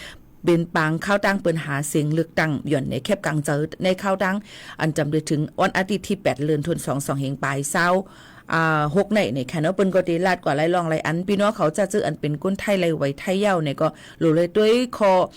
เป็นปางข้าวตั้งเปินหาเสียงเลือกตั้งหย่อนในแคบกลางเจอในข้าวตั้งอันจำได้ถึงวันอาทิตย์ที่8เดือนธันวาคม22เฮงปลายเศร้า6ในค่ะเนาะเปิ้นก็ได้ลาดกว่าไรลองไรอันพี่น้องเขาจะซื้ออันเป็นก้นไทยไรไว้ไทยเย้าเนี่ยก็หลุเลยด้วยคอ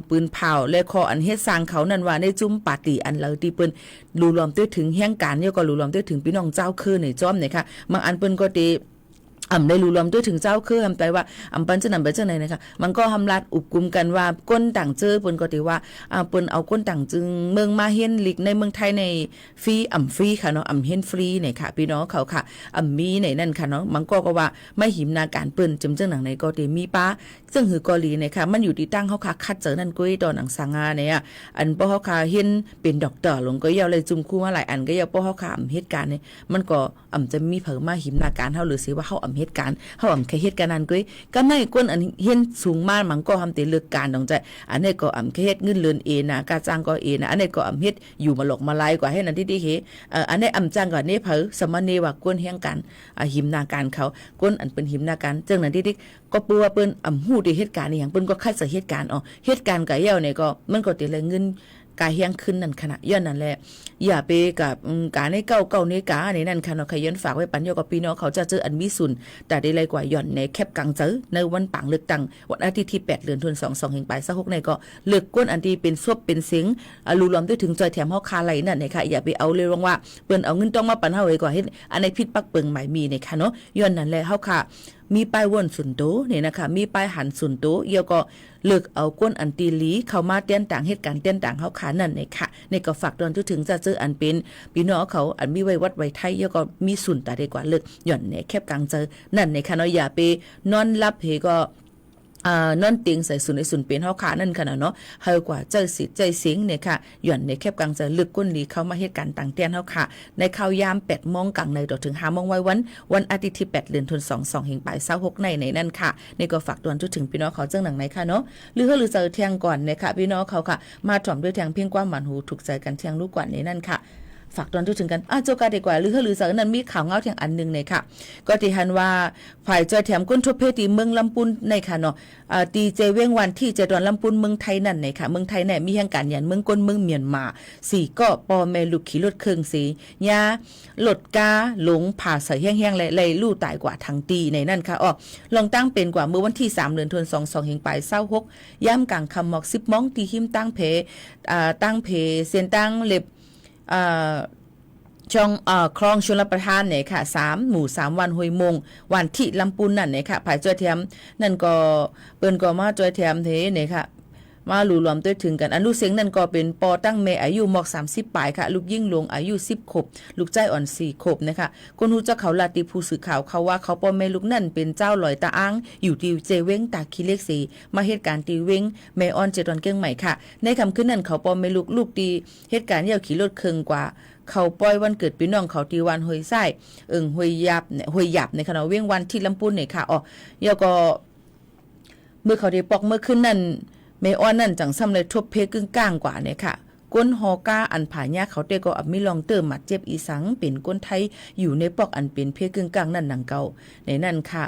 ปืนเผาและคออันเฮ็ดสร้างเขานั่นว่าในจุ้มปาตีอันเลยที่เปิ้นรูรวมด้วยถึงแห่งการเนี่ยก็รูรวมด้วยถึงพี่น้องเจ้าคือในจ้อมเนี่ยค่ะบางอันเปิ้นก็ได้ได้รู้รวมด้วยถึงเจ้าคือทำไปว่าปันจะนำไปเจ้าไหนนะคะมันก็ทำรัดอุบกุมกันว่าก้นต่างเจอเปิ้นก็ตีว่าเปิ้นเอาก้นต่างจึงเมืองมาเฮียนลิกในเมืองไทยในฟรีฟรีค่ะเนาะเฮียนฟรีเนี่ยค่ะพี่น้องเขาค่ะมีในนั่นค่ะเนาะมันก็ว่าไม่หิมนาการเปิ้นจำเจ้าหนังในก็ตีมีป้าซึ่งหือกอลีเนี่ยค่ะมันอยู่ที่ตั้งเขาค่ะคัดเจอนั่นกุ้ยตอนหนังสางาเนี่ยอันป้อเขาค่ะเฮียนเป็นด็อกเตอร์ลงก็ยาวเลยจุ่มคู่มาหลายอันก็ยาวป้อเขาค่ะเหตุการณ์เนี่ยมันก็จะมีเผยมาหิมนาการเฮาหรือสิว่าเฮาเหตุการณ์เฮาแค่เฮ็ดการนั้นกุ้ยก็ในก้นอันเฮียนสูงมากมันก็ทำแต่เลือกการตรงใจอันนี้ก็แค่เฮ็ดเงินเลือนเอนะกาจ้างก็เอนะอันนี้ก็เฮ็ดอยู่มาหลอกมาลายกว่าให้นั่นที่เฮอันนี้จ้างกว่านี้เผยสมณีว่าก้นเฮียงกันหิมนาการเขาก้นอันเป็นหิมนาการจังนั้นที่ก็ปูว่าเปิ้นฮู้ที่เหตุการณ์นี่หยังเปิ้นก็คัดเหตุการณ์เหตุการณ์ก็เย้าเนี่ยก็มันก็ติเลยเงินกายเฮียงขึ้นนั่นขณะย้อนนั่นแหละอย่าไปกับการในเก้าในกาในนั่นค่ะเนาะใครย้อนฝากไว้ปันโยกับพี่น้องเขาจะเจออันมีสุนแต่ได้เลยกว่าย่อนในแคบกลางเจอในวันปังเลือกตั้งวันอาทิตย์ที่8เดือนธันวาคม22เฮงปลาย26ในก็เลือกก้นอันที่เป็นซบเป็นเสียงรูรวมด้วยถึงจอยแถมเฮาคาไหลนั่นเนี่ยค่ะอย่าไปเอาเลยว่าเปิ้นเอาเงินต้องมาปันเฮาไว้ก่อนเฮ็ดอันในผิดปักเปิงหมายมีเนี่ยค่ะเนาะย้อนนั่นแหละเฮาค่ะมีป้ายว่นสุนโตเนี่ยนะคะมีป้ายหันสุนโตเอียวก็เลือกเอาก้นอันตีหลีเข้ามาเตี้ยนต่างเหตุการณ์เตี้ยนต่างเฮาขานั่นเนี่ยค่ะในก็ฝากตอนถึงจะเจออันเป็นพี่น้องเขาอันมีไว้วัดไว้ไทยเอียวก็มีสุนตาได้กว่าเลือกหย่อนเนี่ยแคบกลางเจอนั่นเนี่ยค่ะเนาะอย่าไปนอนรับเฮก็นอนเตียงใส่สุนในสุนเป็นเฮาขานั่นค่ะเนาะเฮากว่าเจอสิใจเสียงเนี่ยค่ะหย่อนในแคบกลางเจอลึกก้นหลีเข้ามาเหตุการณ์ต่างเตี้ยนเฮาค่ะในข่าวยาม8:00 นกลางในต่อถึง5:00 นวันอาทิตย์ที่8เดือนธันวาคม22เฮงปลาย26ในนั่นค่ะนี่ก็ฝากตอนถึงพี่น้องเขาเจ้าหนังไหนค่ะเนาะหรือเจอเที่ยงก่อนเนี่ยค่ะพี่น้องเขาค่ะมาถ่อมด้วยเที่ยงเพียงกว่าหมันหูถูกใจกันเที่ยงลูกกว่าในนั่นค่ะฝากตอนถึงกันเจ้าก็ดีกว่าหรือเจอนั้นมีข่าวเงาเที่ยงอันนึงเนี่ยค่ะก็ที่หันว่าฝ่ายจอยแถมก้นทุบเพตีเมืองลำปุนในค่ะเนาะตีเจเว้งวันที่เจดอนลำปุนเมืองไทยนั่นเนี่ยค่ะเมืองไทยเนี่ยมีแห่งการยันเมืองก้นเมืองเมียนมา4ก็ปอแม่ลูกขี่รถเครื่องสียาหลดกาหลงผ่าใส่แห้งๆเลยลู่ตายกว่าทางตีในนั่นค่ะลองตั้งเป็นกว่าเมื่อวันที่3เดือนธันวาคม22เฮงปลาย26ย่ำกลางคำหมอก10 มองตีหิมตั้งเพเสียนตั้งเล็บช่องคลองชลประทานเนี่ยค่ะ3 หมู่ 3วันห้วยมงวันที่ลำปูนนั่นเนี่ยค่ะภายจอยแถมนั่นก็เปิ้นก็มาจอยแถมเทเนี่ยค่ะมาหลู่รวมด้วยถึงกันอนุเสียงนั่นก็เป็นปอตั้งเมอายุหมอก30ปลายค่ะลูกยิ่งลงอายุ10ขบลูกใจอ่อน4ขบนะคะคนฮู้จักเขาลาติผู้สื่อข่าวเขาว่าเขาปอแม่ลูกนั่นเป็นเจ้าลอยตาอ้างอยู่ที่เจเว้งตาขี้เล็กสีมาเหตุการณ์ตีเว้งแม่อ่อนเจดอนเกียงใหม่ค่ะในคำขึ้นนั้นเขาปอแม่ลูกตีเหตุการณ์เหี่ยวขี่รถเคืองกว่า เขาปล่อยวันเกิดพี่น้องเขาที่วันห้วยไส้ห้วยยับเนี่ยห้วยหยับในขณะเวียงวันที่ลำพูนเนี่ยค่ะแล้วก็เมื่อเขาได้ปอกเมื่อขึ้นนั่นเมอ้อนนั่นจังซ้ำเลยทบเพกึ่งกลางกว่าเนี่ยค่ะก้นฮอก้าอันผายาเขาเตก็อับมิลองเติมมาเจ็บอีสังเป็นก้นไทยอยู่ในปอกอันเป็นเพกึ่งกลางนั่นหนังเก่าในนั่นค่ะ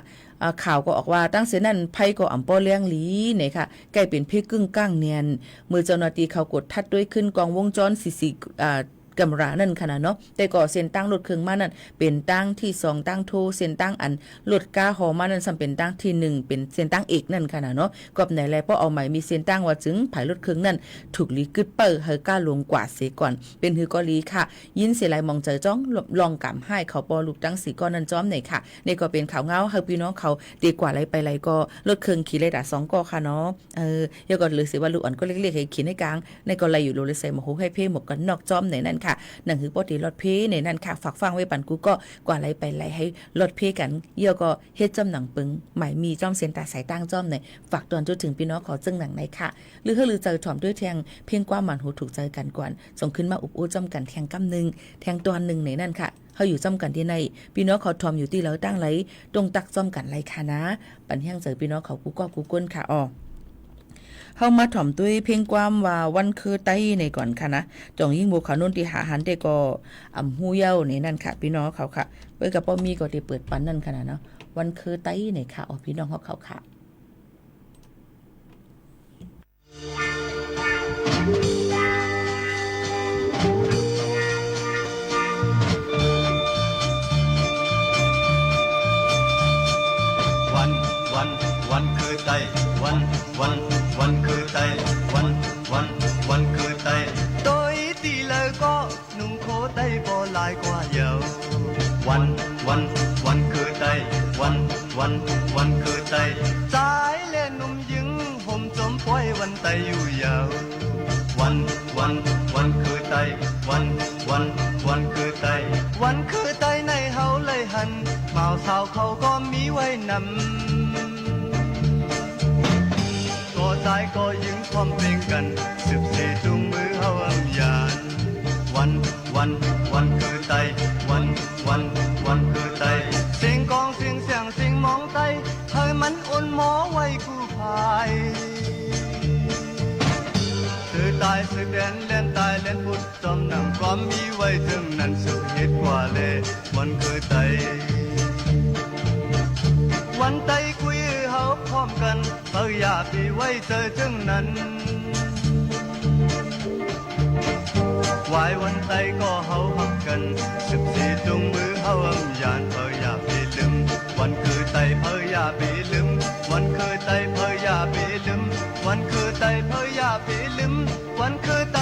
ข่าวก็ออกว่าตั้งเสียนั่นไพ่ก็อ่ำป้อเลี้ยงหลีเนี่ยค่ะใกล้เป็นเพกึ่งกลางเนียนมือเจ้าหน้าที่เขากดทัดด้วยขึ้นกองวงจรกำรานั่นขนาดเนาะแต่ก็เส้นตั้งรถเครื่องมานั่นเป็นตั้งที่2ตั้งโทเส้นตั้งอันรถก้าหอมานั่นสำเป็นตั้งที่1เป็นเส้นตั้งเอกนั่นขนาดเนาะกอบไหนแลเพราะเอาใหม่มีเส้นตั้งว่าจึงผายรถเครื่องนั่นถูกลีกึดเปิ้เฮอก้าลงกว่าเสียก่อนเป็นฮือก็ลีค่ะยินเสียหลายมองเจอจ้องลองกำให้เขาปอลูกตั้งสีก้อนนั่นจ้อมไหนค่ะนี่ก็เป็นข่าวเงาเฮาพี่น้องเขาดีกว่าไรไปไรก็รถเครื่องขี่เลยด่า2ก็ค่ะเนาะยก็หรือสิว่าลูกอ่อนก็เล็กๆให้ขี่ในกลางในก็ไรอยู่โลเลยใส่หมวกให้เพ่หมวกกันนอกจ้อมไหนนั่นค่ะหนังหือปอตีรถเพในนั้นค่ะฝากฟังไว้ปันกูก็กว่าไรไปไรให้รถเพกันเยี่ยวก็เฮ็ดจำหนังปึงหมายมีจ้อมเส้นตาสายตั้งจ้อมในฝากตอนจนถึงพี่น้องขอจึงหนังในค่ะหรือเจอถ่อมด้วยแทงเพียงกว่ามันหูถูกใจกันก่อนส่งขึ้นมาอุบอู้จำกันแทงกำนึงแทงตอนหนึ่งในนั่นค่ะเขาอยู่จำกันที่ในพี่น้องเขาถ่อมอยู่ที่แล้วตั้งไรตรงตักจำกันไรค่ะนะปันแห้งเจอพี่น้องเขากูก็กูก้นค่ะเฮามาถ่อมด้วยเพียงความว่าวันคือไต้ในก่อนค่ะนะจองยิ่งบุขานุ่นที่หาหันแต่ก็ฮู้เย้าในนั่นค่ะพี่น้องเขาค่ะเปิ้นกับป้อมีก็ได้เปิดปันนั่นค่ะนะเนาะวันคือไต้ในค่ะพี่น้องเขาค่ะวันคือไต้วันคือไต้วันคือไต้โดยตีเลยก็นุ่งโคไต้บ่ลายกว่าเยาวันคือไต้วันคือไต้สายเล่นนุ่มยิงห่มจมปล่อยวันไต้อยู่ยาววันคือไต้วันคือไต้วันคือไต้ในเฮาเลยหันเมาสาวเขาก็มีไว้นำตายก็ยิงความเพลงกัน14จุงมือเฮาอำยานวันคือไตวันคือไตเสียงกองเสียงเสียงเสียงมองไตเฮ้ยมันอ่อนหมอไว้กู้ภายสื่อตายสื่อแดนเล่นตายเล่นพุทธจอมนำความมีไว้ถึงนั้นสุดเหตุกว่าเลยวันคือไตวันไตคุยเฮาพร้อมกันเปิดอย่าปีไว้เจอจึงนั้นวายวันไตก็เฮาหักกัน14จุงมือเฮาอำยานเปิดอย่าปีลืมวันคือไตเปิดอย่าปีลืมวันคือไตเปิดอย่าปีลืมวันคือไตเปิดอย่าปีลืมวันคือไต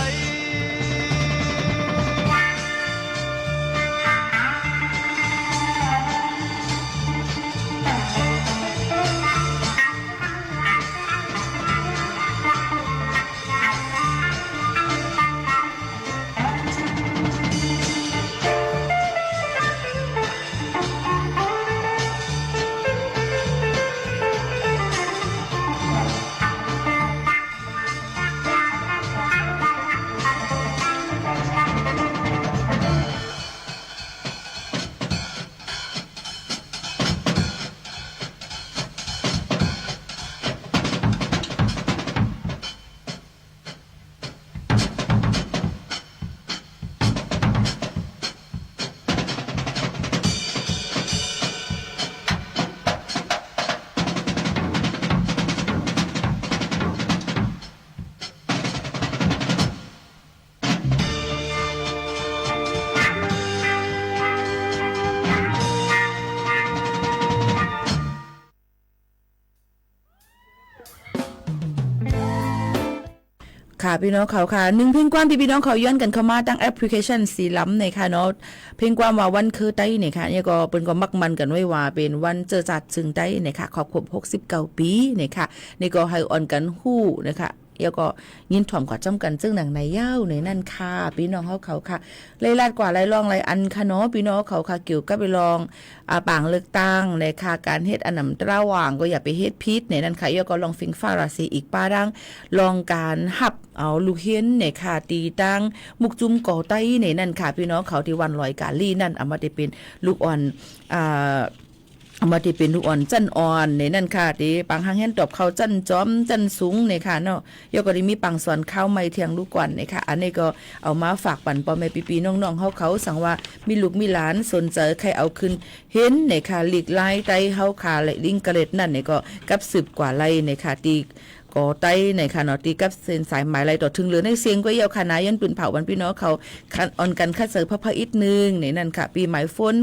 ค่ะพี่น้องเขาค่ะ1เพลงความพี่น้องเขาย้อนกันเข้ามาตั้งแอปพลิเคชันสีล้ำในค่ะเนาะเพลงความว่าวันคือไต้เนี่ยค่ะเนี่ยก็เป็นก็มักมันกันไว้ว่าเป็นวันเจอจัดจึงไต้เนี่ยค่ะครบ69ปีเนี่ยค่ะนี่ก็ให้อ่อนกันฮู้นะคะ เดี๋ยวก็ยินถ่อมกว่าจ้ำกันซึ่งหนังในเย้าในนั่นค่ะพี่น้องเขาค่ะเลยลาดกว่าไรลองไรอันค่ะเนาะพี่น้องเขาค่ะเกี่ยวกับไปลองป่างเลือกตั้งในค่ะการเฮ็ดอันนำระหว่างก็อย่าไปเฮ็ดพิษในนั่นค่ะเดี๋ยวก็ลองฟิงฟ้าราศีอีกป้าดังลองการหับเอาลูกเฮียนในค่ะตีตั้งมุกจุ่มก่อไต้ในนั่นค่ะพี่น้องเขาที่วันลอยกาลี่นั่นเอามาได้เป็นลูกอ่อนเอามาที่เป็นลูกอ่อนจันอ่อนในนั่นค่ะที่ปังหางแห่นตอบเขาจันจอมจันสูงในค่ะเนาะยกก็ได้มีปังสอนข้าวไม่เทียงลูกก่อนในค่ะอันนี้ก็เอามาฝากปั่นปอแม่ปีๆน้องๆเขาสั่งว่ามีลูกมีหลานสนใจใครเอาขึ้นเห็นในค่ะหลีกไล่ไตเฮาขาไหลลิงกระเล็ดนั่นในก็กับ10 กว่าไล่ในค่ะตีก็ไต้ในค่ะเนาะตีกับเส้นสายหมายไรต่อถึงเหลือในเสียงก็เยาวคณะยันปืนเผาวันพี่น้องเขาคันออนกันคัดเสริมพระอีกนึงในนั่นค่ะปีหมายฝน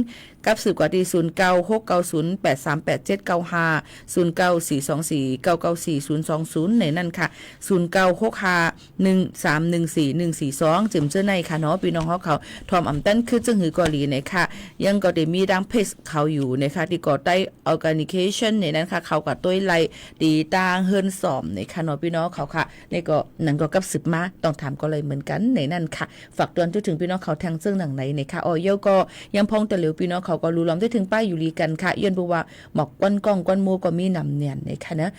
กับ10 กว่าตี0969083879509424994020ในนั่นค่ะ096513144142จิมเจ้าในค่ะเนาะพี่น้องเขาทอมอำตันคือจึงหือกอลีในค่ะยังก็ได้มีดังเพจเขาอยู่นะคะที่ก่อใต้ organization ในนั้นค่ะเขาก็ต้วยไล่ดีต่างเฮิรนสอมในค่ะเนาะพี่น้องเขาค่ะในก็นั่นก็กับ10มาต้องถามก็เลยเหมือนกันในนั่นค่ะฝากเตือนถึงพี่น้องเขาทางซึ่งหนังไหนในค่ะออยก็ยังพองตะเหลียวพี่น้องเขาก็รู้ล้อมได้ถึงป้ายอยู่ลีกันค่ะย้อนบอกว่าหมอกก้อนกล้องก้อนมูก็มีนำเนียนในค่ะนะ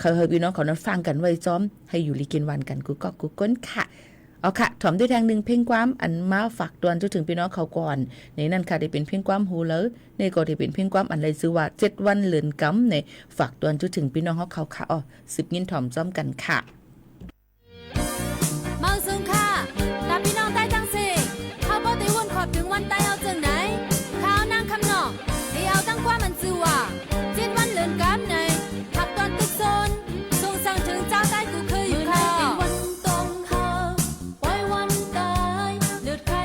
เขาเฮพี่น้องเขานั้นฟังกันไว้จ้อมให้อยู่ลีกินวันกันกูก็กูก้นค่ะเอาค่ะถอมด้วยทางหนึ่งเพ่งความอันมาฝากตวนถึงพี่น้องเขาก่อนในนั่นค่ะได้เป็นเพ่งความหูเลยในก็ได้เป็นเพ่งความอันไรซื้อว่า7 วันเลือนกำในฝากตวนถึงพี่น้องเขาค่ะอ๋อ10 ยินถอมจ้อมกันค่ะเมาซึงค่ะตามพี่น้องใต้จังสิเขาบ่ได้วนขอบถึงวันใต้เอาจังไหนข้าวนางคำนอกให้เอาตั้งความมันซื้อว่า7 วันเลือนกำในหักตอนตึกโซนส่งสั่งถึงเจ้าใต้กูเคยอยู่ค่ะวันตรงเฮาปล่อยวันตายเลือดใคร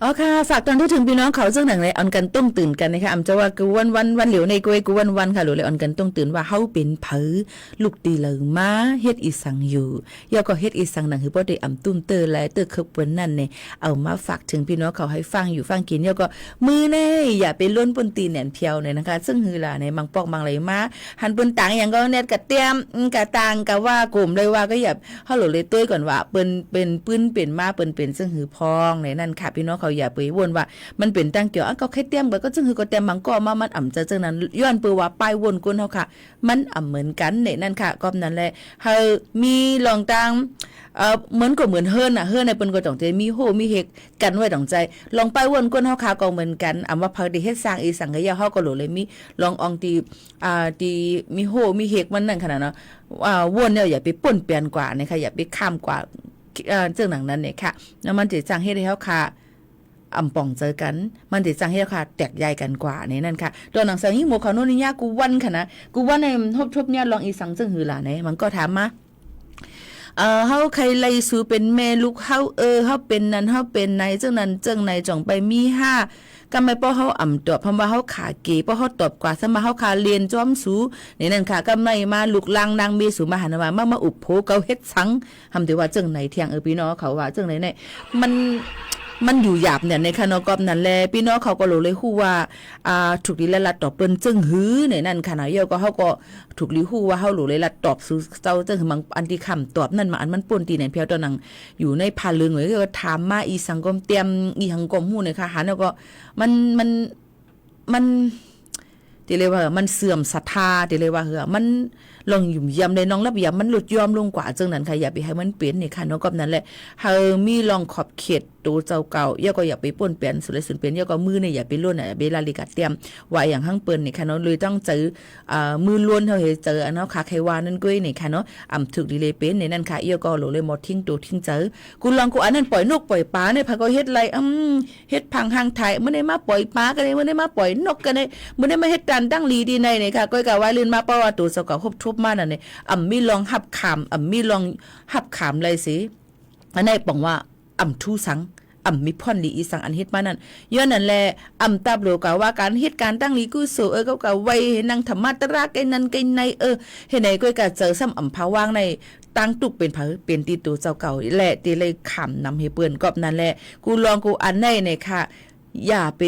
อ๋อค่ะฝากตอนที่ถึงพี่น้องเขาซึ่งหนังเลยออนกันต้องตื่นกันนะคะอำจะว่ากูวันเหลียวในกูไอ้กูวันค่ะหรือเลยออนกันต้องตื่นว่าเฮาเป็นเผอลูกตีเหลือมาเฮ็ดอีสังอยู่ยอก็เฮ็ดอีสังหนังคือบ่ได้อำตุ้มเตอและเตอคือเปิ้นนั่นเนี่ยเอามาฝากถึงพี่น้องเขาให้ฟังอยู่ฟังกินยอก็มือแน่อย่าไปล้นปนตีแหนนเพียวเนี่ยนะคะซึ่งฮือล่ะในบางปอกบางไหลมาหันเปิ้นต่างอย่างก็เน็ตกะเตรียมกะต่างกะว่ากลุ่มเลยว่าก็อย่าเฮาหลเลยตุ้ยก่อนว่าเปิ้นเป็นปื้นเป็นมาเปิ้นเป็นซึ่งหือพองในนั่นค่ะพี่น้องเขา อย่าไปวนว่ามันเป็นตั้งเกี่ยวก็แค่เตรียมก็จึงคือก็เตรียมมังก็มามันอ่ำจะจังนั้นย้อนเปือว่าป้ายวนก้นเฮาค่ะมันอ่ำเหมือนกันในนั่นค่ะก็นั่นแหละเฮามีลองตังเหมือนก็เหมือนเฮิรนน่ะเฮิรนในเปิ้นก็ต้องใจมีโหมีเฮกกันไว้ต้องใจลองไปวนก้นเฮาค่ะก็เหมือนกันอำว่าพักได้เฮ็ดสร้างอีสังกะยาเฮาก็โหลเลยมีลองอองตีมีโหมีเฮกมันนั่นขนาดเนาะวนเนี่ยอย่าไปป่นเปลี่ยนกว่านะคะอย่าไปข้ามกว่าเรื่องหนังนั้นเนี่ยค่ะแล้วมันจะจังเฮ็ดให้เฮาค่ะอ่ำป่องเจอกันมันจะจังให้ราคาแตกใหญ่กันกว่าในนั่นค่ะตัวหนังสังยิ่งหมู่เขาโน่นนี่ยากูวันค่ะนะกูวันในทบเนี่ยลองอีสังจึงหือล่ะไหนมันก็ถามมาเฮาใครไล่สู่เป็นแม่ลูกเฮาเฮาเป็นนั้นเฮาเป็นไหนจังนั้นจังไหนจ่องไปมี5ก็ไม่ป้อเฮาอ่ำตอบเพราะว่าเฮาขาเก๋ป้อเฮาตอบกว่าซะมาเฮาขาเรียนจ้อมสูในนั่นค่ะก็ไม่มาลูกลางนางมีสู่มาหันมาอุบโผเกาเฮ็ดสังทำแต่ว่าจังไหนเที่ยงพี่น้องเขาว่าจังไหนเนี่ยมันอยู่หยาบเนี่ยในคณะกรรมนั่นแหละพี่น้องเขาก็รู้เลยฮู้ว่าถูกลีละลัดตอบเปิ้นจึงหือในนั่นขนาดเยอะก็เฮาก็ถูกลีฮู้ว่าเฮารู้เลยลัดตอบสู่เจ้าจึงมังอันที่คำตอบนั่นมาอันมันป่นตีในเพียวตอนนั้นอยู่ในพาลึงเลยก็ถามมาอีสังคมเตรียมอีสังคมฮู้เนี่ยค่ะหันแล้วก็มันติเลยว่ามันเสื่อมศรัทธาติเลยว่ามันลองยุ่มยำในน้องระเบียบมันหลุดยอมลงกว่าจังนั้นค่ะอย่าไปให้มันเปลี่ยนนี่ค่ะน้องก็นั่นแหละเฮามีลองขอบเขตตัวเจ้าเก่าย่าก็อย่าไปป่นเปลี่ยนสุดเลยสุดเปลี่ยนย่าก็มือเนี่ยอย่าไปล้วนเบลาลิกาเตรียมว่าอย่างหั่งเปิ้นนี่ค่ะเนาะเลยต้องเจอมือล้วนเฮาเฮเจอเนาะค่ะใครว่านั่นก้อยนี่ค่ะเนาะถึกดีเลยเป็นในนั่นค่ะย่าก็โหลเลยหมดทิ้งตัวทิ้งเจอกูลองกูอันนั้นปล่อยนกปล่อยปลาเนี่ยพะก็เฮ็ดไรเฮ็ดพังหางไทยมื้อได้มาปล่อยปลากันได้มื้อได้มาปล่อยนกกันได้มื้อได้มาเฮ็ดการตั้งลีดีในนี่ค่ะก้อยก็ว่าลื่นมาเพราะว่าตัวเจ้าเก่าครบทุบมานั่นนี่มีลองหับขามมีลองหับขามเลยสิอันไหนบอกว่าทูสังมีพ่อนลีอีสังอันเฮ็ดมานั่นย้อนนั่นแหละตาบโลกะว่าการเฮ็ดการตั้งลีกุโสก็ไว้ให้นางธรรมะตระไกนั้นไกในเฮ็ดไหนก็เจอซ้ำภาวางในตั้งตุกเป็นเผอเป็นตีตัวเจ้าเก่าแหละตีเลยขำนำให้เปิ้นก็นั่นแหละกูลองกูอันไหนเนี่ยค่ะอย่าไป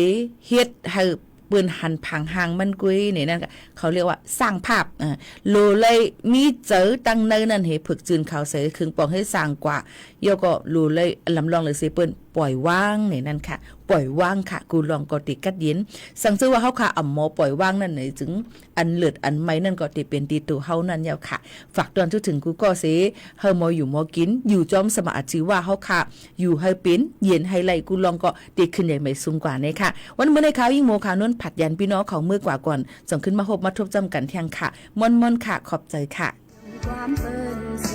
เฮ็ดให้เปิ้นหันผังหางมันกุ้ยนี่นั่นเขาเรียกว่าสร้างภาพโลเลยมีเจอตั้งในนั่นให้ฝึกจืนข่าวใส่ครึ่งปองให้สร้างกว่าย่อก็โลเลยลำลองเลยสิเปิ้นปล่อยว่างนี่นั่นค่ะปล่อยว่างค่ะกูลองก็ติกัดเย็นสังซื้อว่าเฮาค่ะหมอปล่อยว่างนั่นไหนถึงอันเลือดอันไม้นั่นก็ติเป็นตีตัวเฮานั่นยาวค่ะฝากตอนถึงกูก็สิเฮาหมออยู่หมอกินอยู่จอมสมาอาชีว่าเฮาค่ะอยู่ให้เป็นเย็นให้ไหลกูลองก็ติขึ้นใหญ่ไม่สูงกว่านี่ค่ะวันมื้อในข่าวยิ่งโมข่าวนนผัดยันพี่น้องของมือกว่าก่อนส่งขึ้นมาพบมาทบจำกันเที่ยงค่ะม่อนๆค่ะขอบใจค่ะความเปิ้นม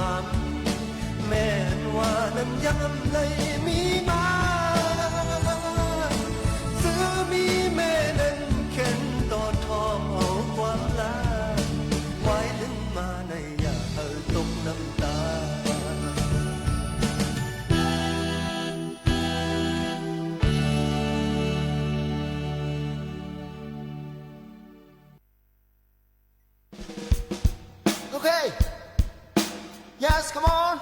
ความแม่นว่านั้นย้ำเลยมีมาซื้อมีแม่นั้นเข็นต่อทอเอาความลาไว้ลึงมาในอย่าเอ่ยตกน้ำตาOkay. Yes, come on.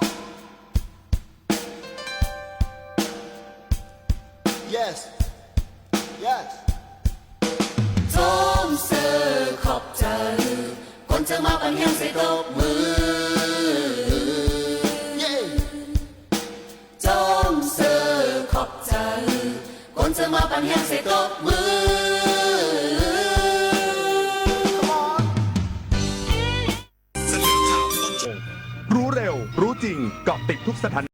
Yes. Yes. ส้มเสือขอบใจคนจะมาปันแห้งใส่ตบมือ Yeah. ส้มเสือขอบใจคนจะมาปันแห้งใส่ตบมือ รู้เร็วรู้จริงเกาะติดทุกสถาน